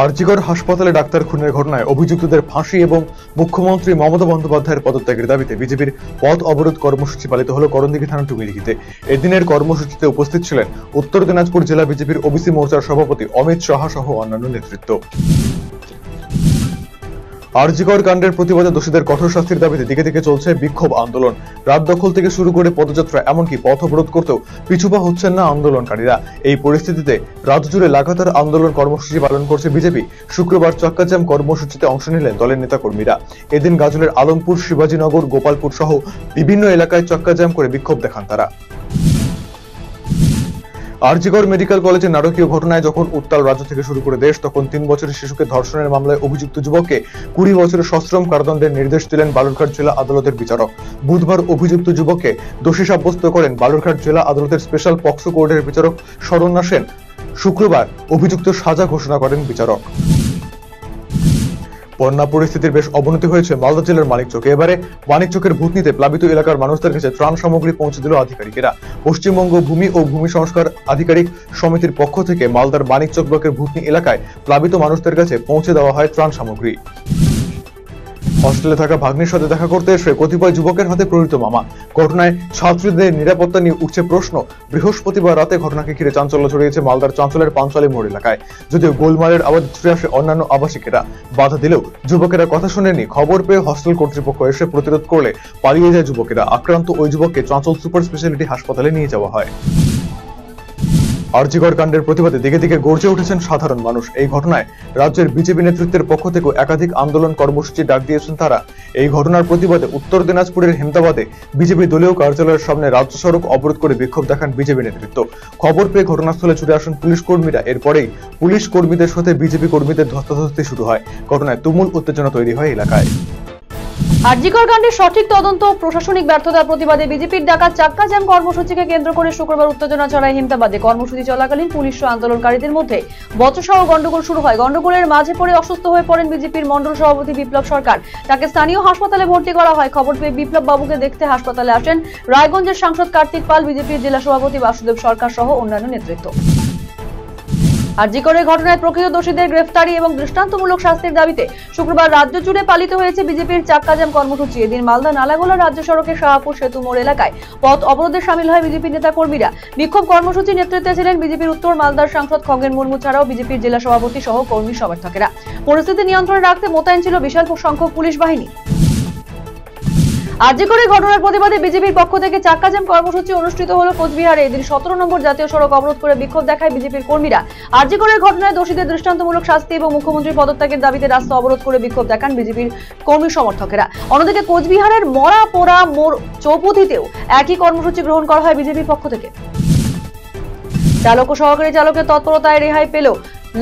আরজিকর হাসপাতালে ডাক্তার খুনের ঘটনায় অভিযুক্তদের ফাঁসি এবং মুখ্যমন্ত্রী মমতা বন্দ্যোপাধ্যায়ের পদত্যাগের দাবিতে বিজেপির পথ অবরোধ কর্মসূচি পালিত হল করণদিঘি থানা টুঙ্গিদিঘিতে। এদিনের কর্মসূচিতে উপস্থিত ছিলেন উত্তর দিনাজপুর জেলা বিজেপির ওবিসি মোর্চার সভাপতি অমিত সাহা সহ অন্যান্য নেতৃত্ব। আরজিকর কাণ্ডের প্রতিবাদে দোষীদের কঠোর শাস্তির দাবিতে দিকে দিকে চলছে বিক্ষোভ আন্দোলন। রাত দখল থেকে শুরু করে পদযাত্রা এমনকি পথ অবরোধ করতেও পিছুপা হচ্ছেন না আন্দোলনকারীরা। এই পরিস্থিতিতে রাজ্য জুড়ে লাগাতার আন্দোলন কর্মসূচি পালন করছে বিজেপি। শুক্রবার চক্কাজাম কর্মসূচিতে অংশ নিলেন দলের নেতাকর্মীরা। এদিন গাজলের আলমপুর, শিবাজীনগর, গোপালপুর সহ বিভিন্ন এলাকায় চক্কাজাম করে বিক্ষোভ দেখান তারা। আরজিকর মেডিকেল কলেজের নারকীয় ঘটনায় যখন উত্তাল রাজ্য থেকে শুরু করে দেশ, তখন 3 বছরের শিশুকে ধর্ষণের মামলায় অভিযুক্ত যুবককে 20 বছরের সশ্রম কারাদণ্ডের নির্দেশ দিলেন বালুরঘাট জেলা আদালতের বিচারক। বুধবার অভিযুক্ত যুবককে দোষী সাব্যস্ত করেন বালুরঘাট জেলা আদালতের স্পেশাল পক্সো কোর্টের বিচারক শরণ্যা সেন। শুক্রবার অভিযুক্ত সাজা ঘোষণা করেন বিচারক। বন্যা পরিস্থিতির বেশ অবনতি হয়েছে মালদা জেলার মানিকচকে। এবারে মানিকচকের ভূতনিতে প্লাবিত এলাকার মানুষদের কাছে ত্রাণ সামগ্রী পৌঁছে দিল আধিকারিকেরা। পশ্চিমবঙ্গ ভূমি ও ভূমি সংস্কার আধিকারিক সমিতির পক্ষ থেকে মালদার মানিকচক ব্লকের ভূতনি এলাকায় প্লাবিত মানুষদের কাছে পৌঁছে দেওয়া হয় ত্রাণ সামগ্রী। হস্টেলে থাকা ভাগ্নির সাথে দেখা করতে এসে কতিপয় যুবকের হাতে প্রহৃত মামা। ঘটনায় ছাত্রীদের নিরাপত্তা নিয়ে উঠছে প্রশ্ন। বৃহস্পতিবার রাতে ঘটনাকে ঘিরে চাঞ্চল্য ছড়িয়েছে মালদার চাঞ্চলের পাঞ্চালী মোড় এলাকায়। যদিও গোলমালের আওয়াজ ছুটে আসে অন্যান্য আবাসিকেরা। বাধা দিলেও যুবকেরা কথা শুনেনি। খবর পেয়ে হস্টেল কর্তৃপক্ষ এসে প্রতিরোধ করলে পালিয়ে যায় যুবকেরা। আক্রান্ত ওই যুবককে চাঞ্চল সুপার স্পেশালিটি হাসপাতালে নিয়ে যাওয়া হয়। আরজিকর কাণ্ডের প্রতিবাদে দিকে দিকে গর্জে উঠেছেন সাধারণ মানুষ। এই ঘটনায় রাজ্যের বিজেপি নেতৃত্বের পক্ষ থেকে একাধিক আন্দোলন কর্মসূচি ডাক দিয়েছেন তারা। এই ঘটনার প্রতিবাদে উত্তর দিনাজপুরের হেমতাবাদে বিজেপি দলীয় কার্যালয়ের সামনে রাজ্য সড়ক অবরোধ করে বিক্ষোভ দেখান বিজেপি নেতৃত্ব। খবর পেয়ে ঘটনাস্থলে ছুটে আসেন পুলিশ কর্মীরা। এরপরেই পুলিশ কর্মীদের সাথে বিজেপি কর্মীদের ধস্তাধস্তি শুরু হয়। ঘটনায় তুমুল উত্তেজনা তৈরি হয় এলাকায়। আরজিকর কাণ্ডের সঠিক তদন্ত ও প্রশাসনিক ব্যর্থতার প্রতিবাদে বিজেপির ডাকা চাক্কাজাম কর্মসূচিকে কেন্দ্র করে শুক্রবার উত্তেজনা ছড়ায় হেমতাবাদে। কর্মসূচি চলাকালীন পুলিশ ও আন্দোলনকারীদের মধ্যে বচসা ও গন্ডগোল শুরু হয়। গন্ডগোলের মাঝে পড়ে অসুস্থ হয়ে পড়েন বিজেপির মন্ডল সভাপতি বিপ্লব সরকার। তাকে স্থানীয় হাসপাতালে ভর্তি করা হয়। খবর পেয়ে বিপ্লব বাবুকে দেখতে হাসপাতালে আসেন রায়গঞ্জের সাংসদ কার্তিক পাল, বিজেপির জেলা সভাপতি বাসুদেব সরকার সহ অন্যান্য নেতৃত্ব। আরজিকরের ঘটনায় প্রকৃত দোষীদের গ্রেফতারি এবং দৃষ্টান্তমূলক শাস্তির দাবিতে শুক্রবার রাজ্য জুড়ে পালিত হয়েছে বিজেপির চাক্কাজাম কর্মসূচি। এদিন মালদা নালাগোলা রাজ্য সড়কের শাহপুর সেতু মোড় এলাকায় পথ অবরোধে সামিল হয় বিজেপি নেতা কর্মীরা। বিক্ষোভ কর্মসূচির নেতৃত্বে ছিলেন বিজেপির উত্তর মালদার সাংসদ খগেন মুর্মু ছাড়াও বিজেপির জেলা সভাপতি সহ কর্মী সমর্থকেরা। পরিস্থিতি নিয়ন্ত্রণে রাখতে মোতায়েন ছিল বিশাল সংখ্যক পুলিশ বাহিনী। আরজিকরের ঘটনার প্রতিবাদে বিজেপির পক্ষ থেকে চাক্কাজাম কর্মসূচি অনুষ্ঠিত হলো কোচবিহারে। এদিন 17 নম্বর জাতীয় সড়ক অবরোধ করে বিক্ষোভ দেখায় বিজেপির কর্মীরা। আরজিকরের ঘটনায় দোষীদের দৃষ্টান্তমূলক শাস্তি এবং মুখ্যমন্ত্রীর পদত্যাগের দাবিতে রাস্তা অবরোধ করে বিক্ষোভ দেখান বিজেপির কর্মী সমর্থকেরা। অন্যদিকে কোচবিহারের মরাপোড়া মোড় চৌপথিতেও একই কর্মসূচি গ্রহণ করা হয় বিজেপির পক্ষ থেকে। চালক ও সহকারী চালকের তৎপরতায় রেহাই পেল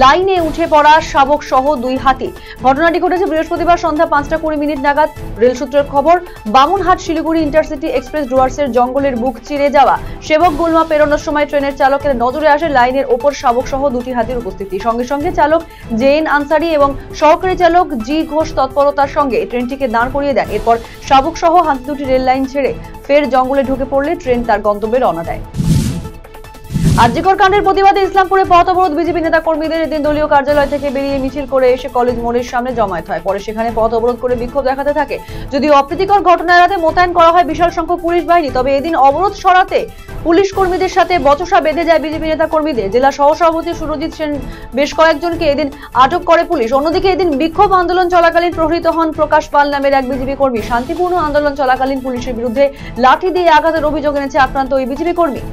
লাইনে উঠে পড়া শাবক সহ 2 হাতি। ঘটনাটি ঘটেছে বৃহস্পতিবার সন্ধ্যা 5:20 নাগাদ। রেল সূত্রের খবর, বামুনহাট শিলিগুড়ি ইন্টারসিটি এক্সপ্রেস ডুয়ার্সের জঙ্গলের বুক চিরে যাওয়া সেবক গুলমা পেরোনোর সময় ট্রেনের চালকের নজরে আসে লাইনের ওপর শাবক সহ 2টি হাতির উপস্থিতি। সঙ্গে সঙ্গে চালক জেএন আনসারি এবং সহকারী চালক জি ঘোষ তৎপরতার সঙ্গে ট্রেনটিকে দাঁড় করিয়ে দেন। এরপর শাবক সহ হাতি দুটি রেল লাইন ছেড়ে ফের জঙ্গলে ঢুকে পড়লে ট্রেন তার গন্তব্যে রওনা দেয়। আরজিকর কাণ্ডের প্রতিবাদে ইসলামপুরে পথ অবরোধ বিজেপি নেতা কর্মীদের। এদিন দলীয় কার্যালয় থেকে বেরিয়ে মিছিল করে এসে কলেজ মোড়ের সামনে জমায়েত হয়। পরে সেখানে পথ অবরোধ করে বিক্ষোভ দেখাতে থাকে। যদিও অপ্রীতিকর ঘটনা এড়াতে মোতায়েন করা হয় বিশাল সংখ্যক পুলিশ বাহিনী, তবে এদিন অবরোধ সরাতে পুলিশ কর্মীদের সাথে বচসা বেঁধে যায় বিজেপি নেতা কর্মীদের। জেলা সহসভাপতি সুরজিৎ সেন বেশ কয়েকজনকে এদিন আটক করে পুলিশ। অন্যদিকে এদিন বিক্ষোভ আন্দোলন চলাকালীন প্রহৃত হন প্রকাশ পাল নামের এক বিজেপি কর্মী। শান্তিপূর্ণ আন্দোলন চলাকালীন পুলিশের বিরুদ্ধে লাঠি দিয়ে আঘাতের অভিযোগ এনেছে আক্রান্ত ওই বিজেপি কর্মী।